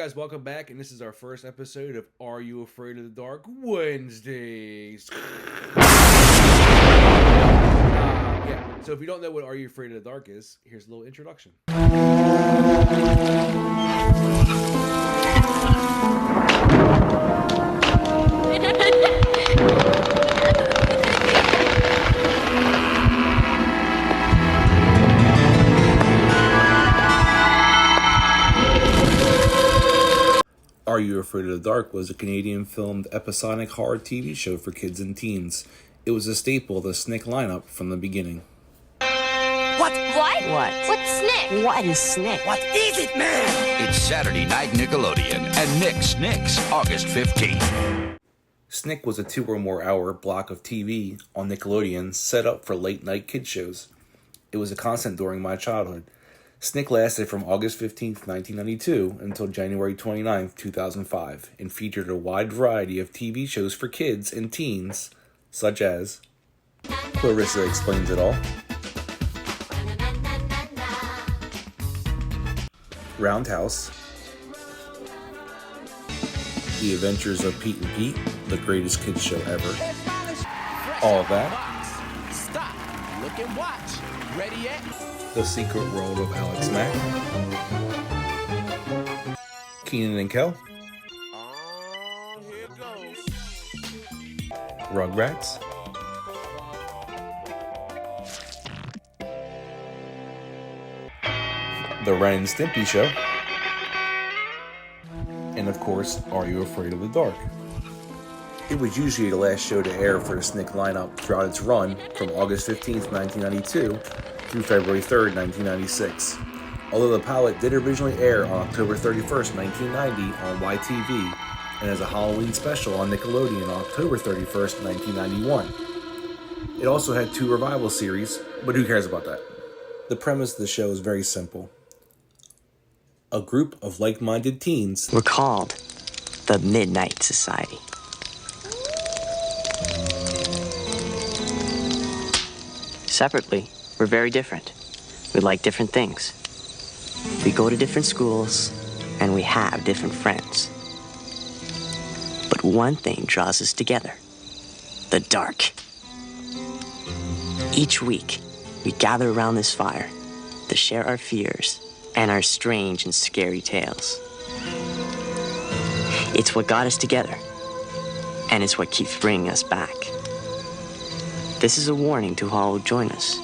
guys, welcome back, and this is our first episode of Are You Afraid of the Dark Wednesdays. So if you don't know what Are You Afraid of the Dark is, here's a little introduction. Are You Afraid of the Dark was a Canadian-filmed episodic horror TV show for kids and teens. It was a staple of the SNCC lineup from the beginning. What? What's SNCC? What is SNCC? What is it, man? It's Saturday Night Nickelodeon and Nick's August 15th. SNCC was a 2 or more hour block of TV on Nickelodeon set up for late-night kid shows. It was a constant during my childhood. SNCC lasted from August 15th, 1992 until January 29th, 2005, and featured a wide variety of TV shows for kids and teens, such as Clarissa Explains It All, Roundhouse, The Adventures of Pete and Pete, the greatest kids show ever, All That, Stop. Look and watch. Ready yet? The Secret World of Alex Mack, Keenan and Kel, Here goes. Rugrats, The Ren and Stimpy Show, and of course, Are You Afraid of the Dark? It was usually the last show to air for the SNCC lineup throughout its run from August 15th, 1992 through February 3rd, 1996. Although the pilot did originally air on October 31st, 1990 on YTV, and as a Halloween special on Nickelodeon on October 31st, 1991. It also had 2 revival series, but who cares about that? The premise of the show is very simple. A group of like-minded teens We're called the Midnight Society. Separately, we're very different. We like different things. We go to different schools, and we have different friends. But one thing draws us together: the dark. Each week, we gather around this fire to share our fears and our strange and scary tales. It's what got us together, and it's what keeps bringing us back. This is a warning to all who join us.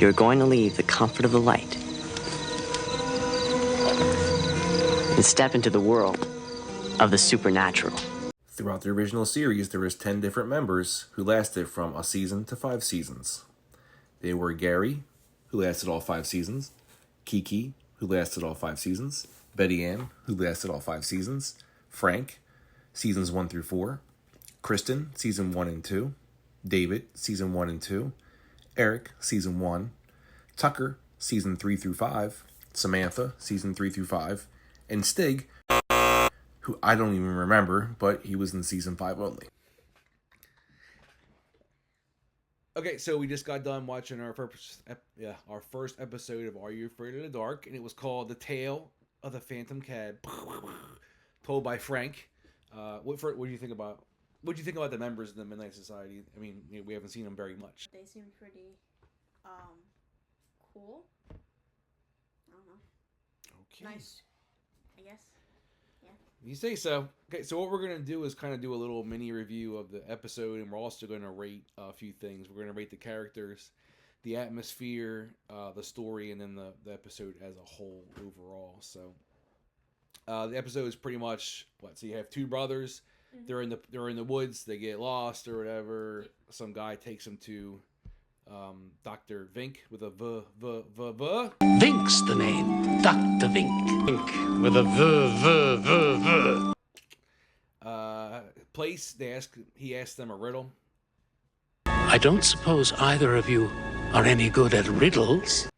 You're going to leave the comfort of the light and step into the world of the supernatural. Throughout the original series, there was 10 different members who lasted from a season to 5 seasons. They were Gary, who lasted all 5 seasons, Kiki, who lasted all 5 seasons, Betty Ann, who lasted all 5 seasons, Frank, seasons 1 through 4, Kristen, season 1 and 2, David, season 1 and 2, Eric, season 1, Tucker, season 3 through 5, Samantha, season 3 through 5, and Stig, who I don't even remember, but he was in season 5 only. Okay, so we just got done watching our first episode of Are You Afraid of the Dark, and it was called The Tale of the Phantom Cab, told by Frank. What do you think about? What do you think about the members of the Midnight Society? I mean, we haven't seen them very much. They seem pretty, cool. I don't know. Okay. Nice, I guess. Yeah. You say so. Okay, so what we're going to do is kind of do a little mini review of the episode, and we're also going to rate a few things. We're going to rate the characters, the atmosphere, the story, and then the episode as a whole overall. So the episode is pretty much what? So you have 2 brothers. Mm-hmm. They're in the woods. They get lost or whatever. Some guy takes them to Dr. Vink with a V. Vink's the name. Dr. Vink. Vink with a V. Place. He asks them a riddle. I don't suppose either of you are any good at riddles.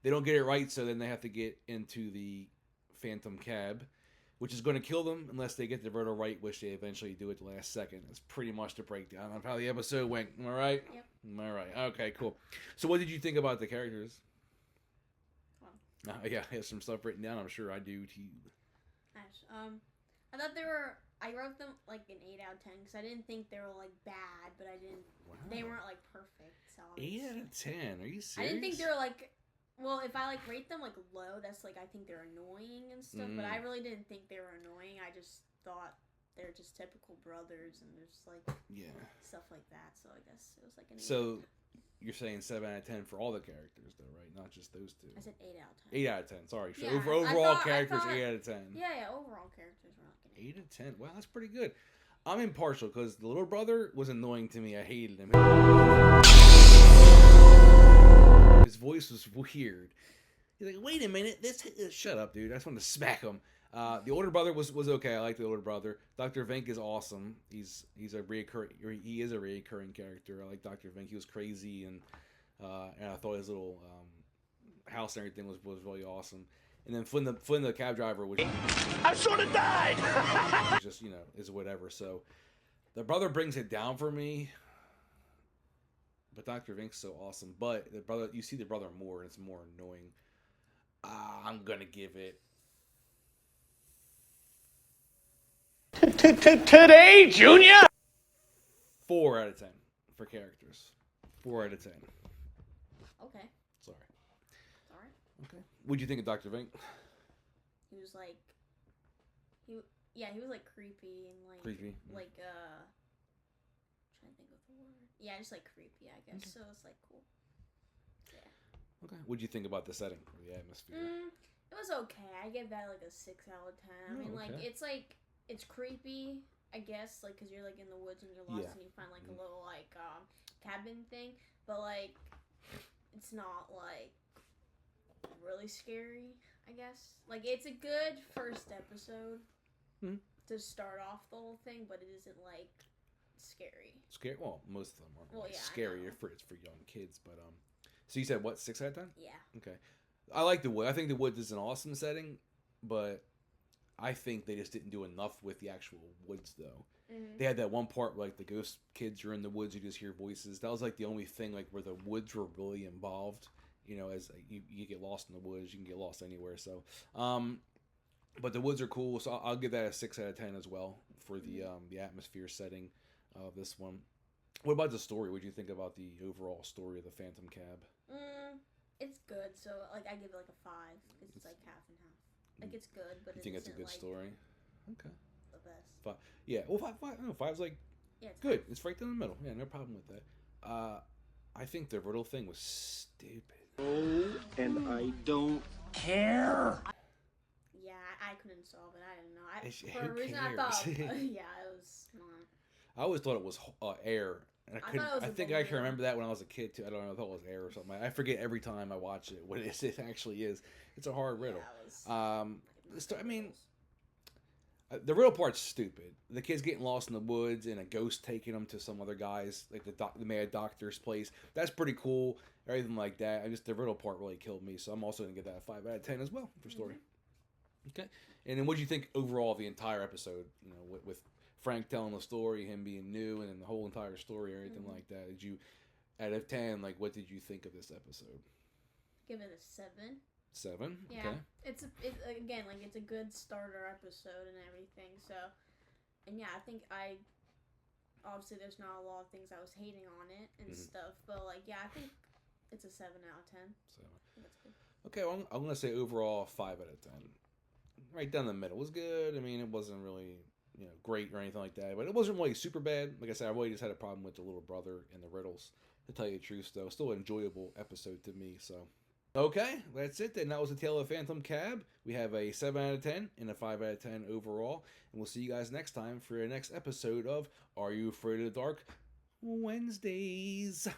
They don't get it right, so then they have to get into the Phantom Cab, which is going to kill them unless they get the riddle right, which they eventually do at the last second. That's pretty much the breakdown of how the episode went. Am I right? Yep. Am I right? Okay, cool. So what did you think about the characters? Yeah, I have some stuff written down. I'm sure I do too. Nice. I thought they were. I wrote them like an 8 out of 10 because I didn't think they were like bad, but I didn't. Wow. They weren't like perfect. So 8 out of 10. Are you serious? I didn't think they were like. Well, if I like rate them like low, that's like I think they're annoying and stuff. But I really didn't think they were annoying. I just thought they're just typical brothers and there's like stuff like that. So I guess it was like an 8 So you're saying 7 out of 10 for all the characters, though, right? Not just those two. I said 8 out of 10. 8 out of 10. Sorry. So Yeah, overall I characters, thought- 8 out of 10. Yeah, overall characters were like an 8 out of 10. Wow, that's pretty good. I'm impartial because the little brother was annoying to me. I hated him. His voice was weird. He's like, wait a minute. Shut up, dude. I just wanted to smack him. The older brother was okay. I like the older brother. Dr. Vink is awesome. He is a reoccurring character. I like Dr. Vink. He was crazy and I thought his little house and everything was really awesome. And then Flynn the cab driver was I sort of died. just is whatever. So the brother brings it down for me. But Dr. Vink's so awesome. But you see the brother more and it's more annoying. I'm gonna give it Today, Junior. 4 out of 10 for characters. 4 out of 10. Okay. Sorry. Alright. Okay. What'd you think of Dr. Vink? He was like, he was like creepy and like Creepy. like trying to think of the word. Yeah, just like creepy, I guess. So it's like cool. Yeah. Okay. What'd you think about the setting or the atmosphere? It was okay. I give that like a 6 out of 10. I mean, okay. it's creepy, I guess, like because you're like in the woods and you're lost Yeah. and you find like a little like cabin thing, but like it's not like really scary, I guess. Like it's a good first episode to start off the whole thing, but it isn't like scary. Scary? Well, most of them aren't Well, really yeah, I scary. know. It's for young kids, but So you said what? 6 out of 10? Yeah. Okay. I like the wood. I think the woods is an awesome setting, but I think they just didn't do enough with the actual woods though. They had that one part where, like the ghost kids are in the woods, you just hear voices. That was like the only thing like where the woods were really involved. As you get lost in the woods, you can get lost anywhere. So, but the woods are cool. So I'll give that a 6 out of 10 as well for the atmosphere setting of this one. What about the story? What do you think about the overall story of the Phantom Cab? It's good. So like I give it like a 5 because it's like half and half. Like it's good, but You it think it's a isn't, good like, story? Okay. the best. 5. Yeah. Well, 5. No, 5's like Yeah, it's good. It's right down the middle. Yeah, no problem with that. I think the riddle thing was stupid. And I don't care. Yeah, I couldn't solve it. I didn't know. Who For a reason, I cares? thought, yeah, it was not. I always thought it was air. And I thought it was I a think I can balloon. remember that when I was a kid too. I don't know. I thought it was air or something. I forget every time I watch it what it actually is. It's a hard riddle. Yeah, it was, I mean, the riddle part's stupid. The kids getting lost in the woods and a ghost taking them to some other guys, like the mad doctor's place. That's pretty cool. Everything like that. The riddle part really killed me. So I'm also gonna give that a 5 out of 10 as well for story. Okay. And then what do you think overall of the entire episode? With Frank telling the story, him being new, and then the whole entire story, or anything like that. Did you, out of 10, like what did you think of this episode? give it a 7. 7. Yeah, Okay. it's again like it's a good starter episode and everything. So, and yeah, I think obviously there's not a lot of things I was hating on it and stuff, but like yeah, I think it's a 7 out of 10. 7. That's good. Okay, well, I'm gonna say overall 5 out of 10. Right down the middle. It was good. I mean, it wasn't really great or anything like that, but it wasn't really super bad. Like I said, I really just had a problem with the little brother and the riddles. To tell you the truth, though, still an enjoyable episode to me. So, okay, that's it. Then that was the Tale of Phantom Cab. We have a 7 out of 10 and a 5 out of 10 overall, and we'll see you guys next time for the next episode of Are You Afraid of the Dark Wednesdays.